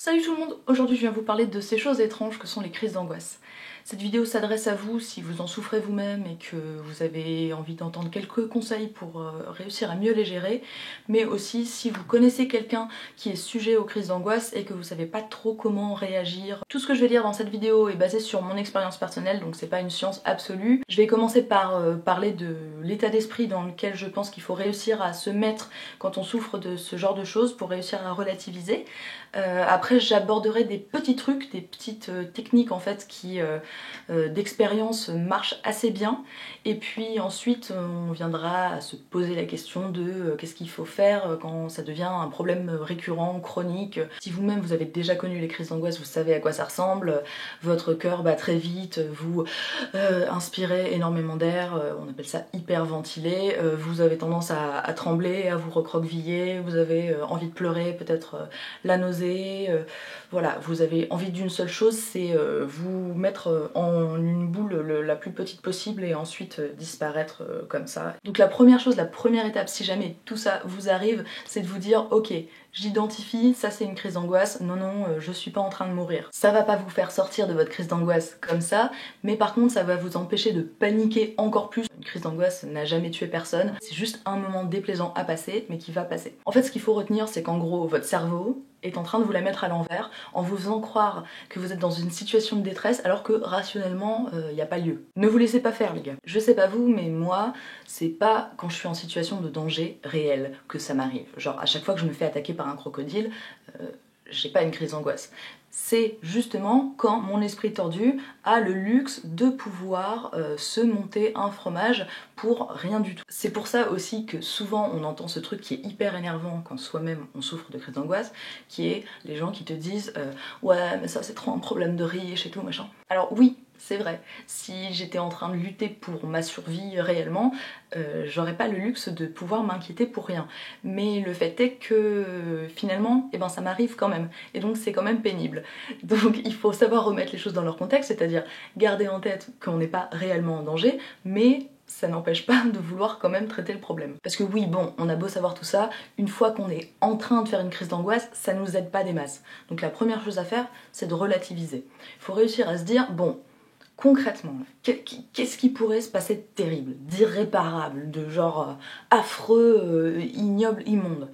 Salut tout le monde, aujourd'hui je viens vous parler de ces choses étranges que sont les crises d'angoisse. Cette vidéo s'adresse à vous si vous en souffrez vous-même et que vous avez envie d'entendre quelques conseils pour réussir à mieux les gérer, mais aussi si vous connaissez quelqu'un qui est sujet aux crises d'angoisse et que vous savez pas trop comment réagir. Tout ce que je vais dire dans cette vidéo est basé sur mon expérience personnelle, donc c'est pas une science absolue. Je vais commencer par parler de l'état d'esprit dans lequel je pense qu'il faut réussir à se mettre quand on souffre de ce genre de choses pour réussir à relativiser. Après j'aborderai des petits trucs, des petites techniques en fait qui d'expérience marchent assez bien, et puis ensuite on viendra à se poser la question de qu'est-ce qu'il faut faire quand ça devient un problème récurrent, chronique. Si vous-même vous avez déjà connu les crises d'angoisse, vous savez à quoi ça ressemble, votre cœur bat très vite, vous inspirez énormément d'air, on appelle ça hyperventiler, vous avez tendance à trembler, à vous recroqueviller, vous avez envie de pleurer, peut-être la nausée, voilà, vous avez envie d'une seule chose, c'est vous mettre en une boule la plus petite possible et ensuite disparaître comme ça. Donc la première chose, la première étape, si jamais tout ça vous arrive, c'est de vous dire ok, j'identifie, ça c'est une crise d'angoisse, non, je suis pas en train de mourir. Ça va pas vous faire sortir de votre crise d'angoisse comme ça, mais par contre ça va vous empêcher de paniquer encore plus. Une crise d'angoisse n'a jamais tué personne, c'est juste un moment déplaisant à passer, mais qui va passer. En fait, ce qu'il faut retenir, c'est qu'en gros, votre cerveau est en train de vous la mettre à l'envers en vous faisant croire que vous êtes dans une situation de détresse alors que rationnellement il n'y a pas lieu. Ne vous laissez pas faire les gars. Je sais pas vous, mais moi c'est pas quand je suis en situation de danger réel que ça m'arrive. Genre à chaque fois que je me fais attaquer par un crocodile, j'ai pas une crise d'angoisse. C'est justement quand mon esprit tordu a le luxe de pouvoir se monter un fromage pour rien du tout. C'est pour ça aussi que souvent on entend ce truc qui est hyper énervant quand soi-même on souffre de crise d'angoisse, qui est les gens qui te disent ouais mais ça c'est trop un problème de riche et tout machin. Alors oui, c'est vrai, si j'étais en train de lutter pour ma survie réellement, j'aurais pas le luxe de pouvoir m'inquiéter pour rien. Mais le fait est que finalement, eh ben, ça m'arrive quand même. Et donc c'est quand même pénible. Donc il faut savoir remettre les choses dans leur contexte, c'est-à-dire garder en tête qu'on n'est pas réellement en danger, mais ça n'empêche pas de vouloir quand même traiter le problème. Parce que oui, bon, on a beau savoir tout ça, une fois qu'on est en train de faire une crise d'angoisse, ça nous aide pas des masses. Donc la première chose à faire, c'est de relativiser. Il faut réussir à se dire, bon, concrètement, qu'est-ce qui pourrait se passer de terrible, d'irréparable, de genre affreux, ignoble, immonde?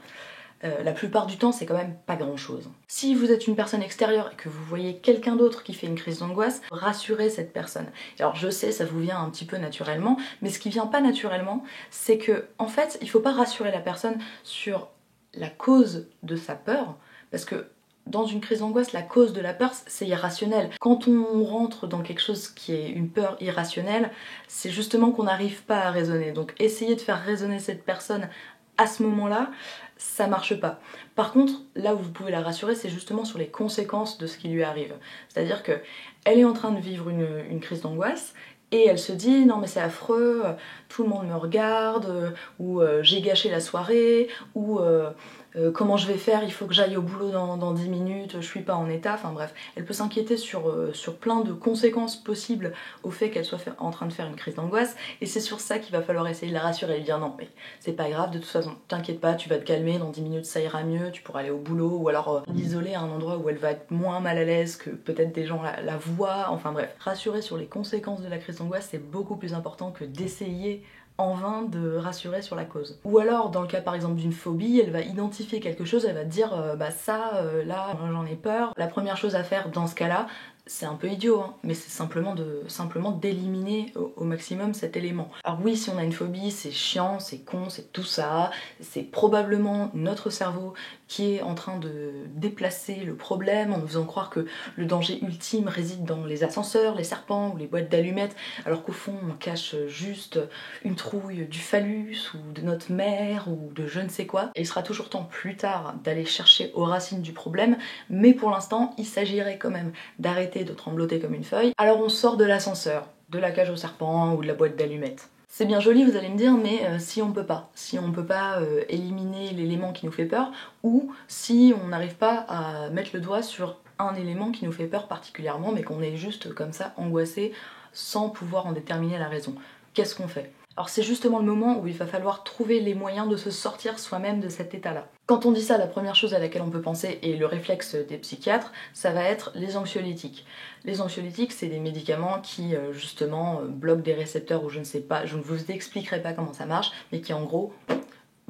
La plupart du temps, c'est quand même pas grand-chose. Si vous êtes une personne extérieure et que vous voyez quelqu'un d'autre qui fait une crise d'angoisse, rassurez cette personne. Alors je sais, ça vous vient un petit peu naturellement, mais ce qui vient pas naturellement, c'est que, en fait, il faut pas rassurer la personne sur la cause de sa peur, parce que dans une crise d'angoisse, la cause de la peur, c'est irrationnel. Quand on rentre dans quelque chose qui est une peur irrationnelle, c'est justement qu'on n'arrive pas à raisonner. Donc essayez de faire raisonner cette personne à ce moment-là, ça marche pas. Par contre, là où vous pouvez la rassurer, c'est justement sur les conséquences de ce qui lui arrive. C'est-à-dire que elle est en train de vivre une crise d'angoisse, et elle se dit non mais c'est affreux, tout le monde me regarde, ou j'ai gâché la soirée, ou comment je vais faire, il faut que j'aille au boulot dans 10 minutes, je suis pas en état, enfin bref. Elle peut s'inquiéter sur plein de conséquences possibles au fait qu'elle soit en train de faire une crise d'angoisse, et c'est sur ça qu'il va falloir essayer de la rassurer et lui dire non mais c'est pas grave, de toute façon t'inquiète pas, tu vas te calmer, dans 10 minutes ça ira mieux, tu pourras aller au boulot, ou alors l'isoler à un endroit où elle va être moins mal à l'aise, que peut-être des gens la voient, enfin bref. Rassurer sur les conséquences de la crise d'angoisse, c'est beaucoup plus important que d'essayer en vain de rassurer sur la cause. Ou alors, dans le cas par exemple d'une phobie, elle va identifier quelque chose, elle va dire bah ça, là, j'en ai peur. La première chose à faire dans ce cas-là, c'est un peu idiot, hein, mais c'est simplement d'éliminer au maximum cet élément. Alors oui, si on a une phobie, c'est chiant, c'est con, c'est tout ça, c'est probablement notre cerveau qui est en train de déplacer le problème en nous faisant croire que le danger ultime réside dans les ascenseurs, les serpents ou les boîtes d'allumettes, alors qu'au fond on cache juste une trouille du phallus ou de notre mère ou de je ne sais quoi. Et il sera toujours temps plus tard d'aller chercher aux racines du problème, mais pour l'instant il s'agirait quand même d'arrêter de trembloter comme une feuille. Alors on sort de l'ascenseur, de la cage aux serpents ou de la boîte d'allumettes. C'est bien joli, vous allez me dire, mais si on peut pas éliminer l'élément qui nous fait peur, ou si on n'arrive pas à mettre le doigt sur un élément qui nous fait peur particulièrement, mais qu'on est juste comme ça angoissé sans pouvoir en déterminer la raison. Qu'est-ce qu'on fait? Alors c'est justement le moment où il va falloir trouver les moyens de se sortir soi-même de cet état-là. Quand on dit ça, la première chose à laquelle on peut penser, et le réflexe des psychiatres, ça va être les anxiolytiques. Les anxiolytiques, c'est des médicaments qui justement bloquent des récepteurs ou je ne sais pas, je ne vous expliquerai pas comment ça marche, mais qui en gros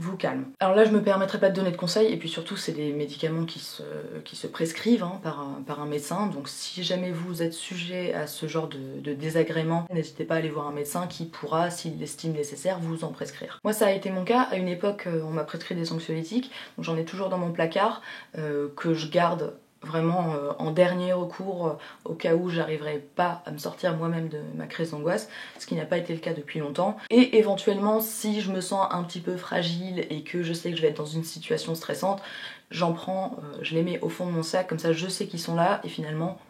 vous calme. Alors là je me permettrai pas de donner de conseils et puis surtout c'est des médicaments qui se prescrivent hein, par un médecin, donc si jamais vous êtes sujet à ce genre de désagrément, n'hésitez pas à aller voir un médecin qui pourra, s'il l'estime nécessaire, vous en prescrire. Moi ça a été mon cas, à une époque on m'a prescrit des anxiolytiques, donc j'en ai toujours dans mon placard, que je garde vraiment en dernier recours au cas où j'arriverai pas à me sortir moi-même de ma crise d'angoisse, ce qui n'a pas été le cas depuis longtemps. Et éventuellement si je me sens un petit peu fragile et que je sais que je vais être dans une situation stressante, j'en prends, je les mets au fond de mon sac, comme ça je sais qu'ils sont là et finalement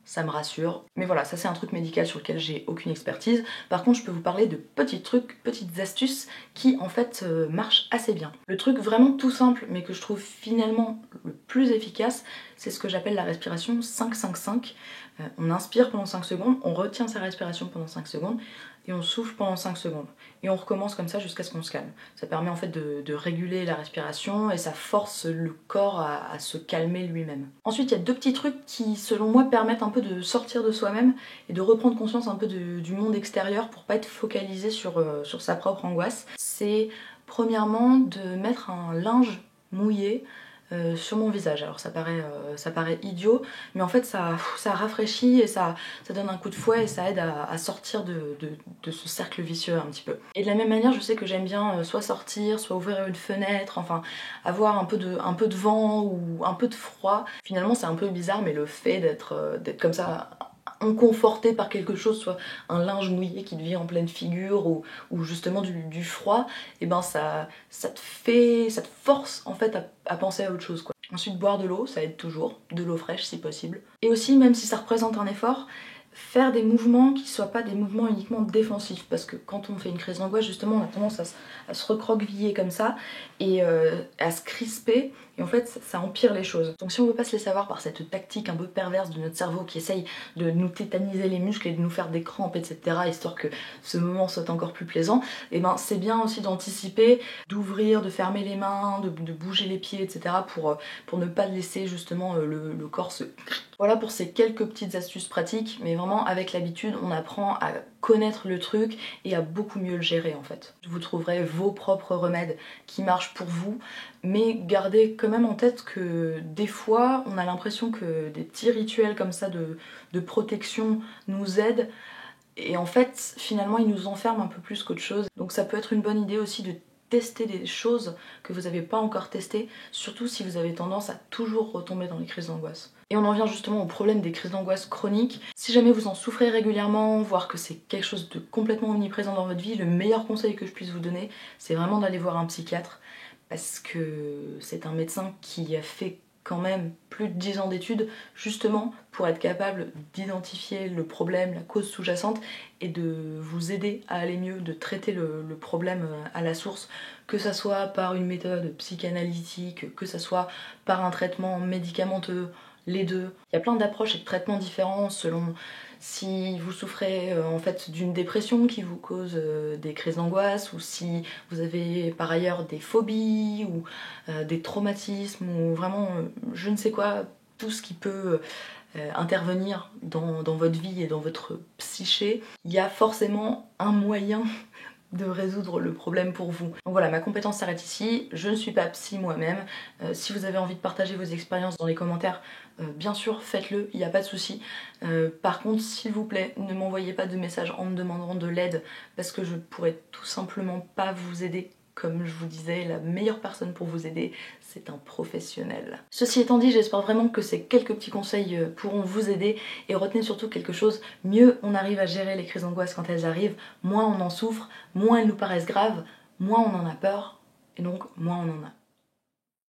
ça me rassure. Mais voilà, ça c'est un truc médical sur lequel j'ai aucune expertise. Par contre, je peux vous parler de petits trucs, petites astuces qui en fait marchent assez bien. Le truc vraiment tout simple, mais que je trouve finalement le plus efficace, c'est ce que j'appelle la respiration 5-5-5. On inspire pendant 5 secondes, on retient sa respiration pendant 5 secondes, et on souffle pendant 5 secondes. Et on recommence comme ça jusqu'à ce qu'on se calme. Ça permet en fait de réguler la respiration et ça force le corps à se calmer lui-même. Ensuite, il y a deux petits trucs qui, selon moi, permettent un peu de sortir de soi-même et de reprendre conscience un peu du monde extérieur pour pas être focalisé sur sa propre angoisse. C'est premièrement de mettre un linge mouillé sur mon visage. Alors ça paraît idiot, mais en fait ça rafraîchit et ça donne un coup de fouet et ça aide à sortir de ce cercle vicieux un petit peu. Et de la même manière, je sais que j'aime bien soit sortir, soit ouvrir une fenêtre, enfin avoir un peu de vent ou un peu de froid. Finalement c'est un peu bizarre, mais le fait d'être comme ça inconforté par quelque chose, soit un linge mouillé qui te vient en pleine figure ou justement du froid, et ben ça te force en fait à penser à autre chose quoi. Ensuite boire de l'eau, ça aide toujours, de l'eau fraîche si possible. Et aussi, même si ça représente un effort, faire des mouvements qui soient pas des mouvements uniquement défensifs, parce que quand on fait une crise d'angoisse justement on a tendance à se recroqueviller comme ça et à se crisper, et en fait ça empire les choses. Donc si on veut pas se laisser avoir par cette tactique un peu perverse de notre cerveau qui essaye de nous tétaniser les muscles et de nous faire des crampes etc, histoire que ce moment soit encore plus plaisant, et ben c'est bien aussi d'anticiper, d'ouvrir, de fermer les mains, de bouger les pieds etc pour ne pas laisser justement le corps se... Voilà pour ces quelques petites astuces pratiques, mais vraiment avec l'habitude on apprend à connaître le truc et à beaucoup mieux le gérer en fait. Vous trouverez vos propres remèdes qui marchent pour vous, mais gardez quand même en tête que des fois on a l'impression que des petits rituels comme ça de protection nous aident, et en fait finalement ils nous enferment un peu plus qu'autre chose. Donc ça peut être une bonne idée aussi de tester des choses que vous n'avez pas encore testées, surtout si vous avez tendance à toujours retomber dans les crises d'angoisse. Et on en vient justement au problème des crises d'angoisse chroniques. Si jamais vous en souffrez régulièrement, voire que c'est quelque chose de complètement omniprésent dans votre vie, le meilleur conseil que je puisse vous donner, c'est vraiment d'aller voir un psychiatre, parce que c'est un médecin qui a fait quand même plus de 10 ans d'études justement pour être capable d'identifier le problème, la cause sous-jacente et de vous aider à aller mieux, de traiter le problème à la source, que ça soit par une méthode psychanalytique, que ça soit par un traitement médicamenteux, les deux. Il y a plein d'approches et de traitements différents selon si vous souffrez en fait d'une dépression qui vous cause des crises d'angoisse, ou si vous avez par ailleurs des phobies ou des traumatismes ou vraiment je ne sais quoi, tout ce qui peut intervenir dans votre vie et dans votre psyché, il y a forcément un moyen de résoudre le problème pour vous. Donc voilà, ma compétence s'arrête ici, je ne suis pas psy moi-même. Si vous avez envie de partager vos expériences dans les commentaires, bien sûr faites-le, il n'y a pas de souci. Par contre, s'il vous plaît, ne m'envoyez pas de messages en me demandant de l'aide, parce que je pourrais tout simplement pas vous aider. Comme je vous disais, la meilleure personne pour vous aider, c'est un professionnel. Ceci étant dit, j'espère vraiment que ces quelques petits conseils pourront vous aider, et retenez surtout quelque chose, mieux on arrive à gérer les crises d'angoisse quand elles arrivent, moins on en souffre, moins elles nous paraissent graves, moins on en a peur, et donc moins on en a.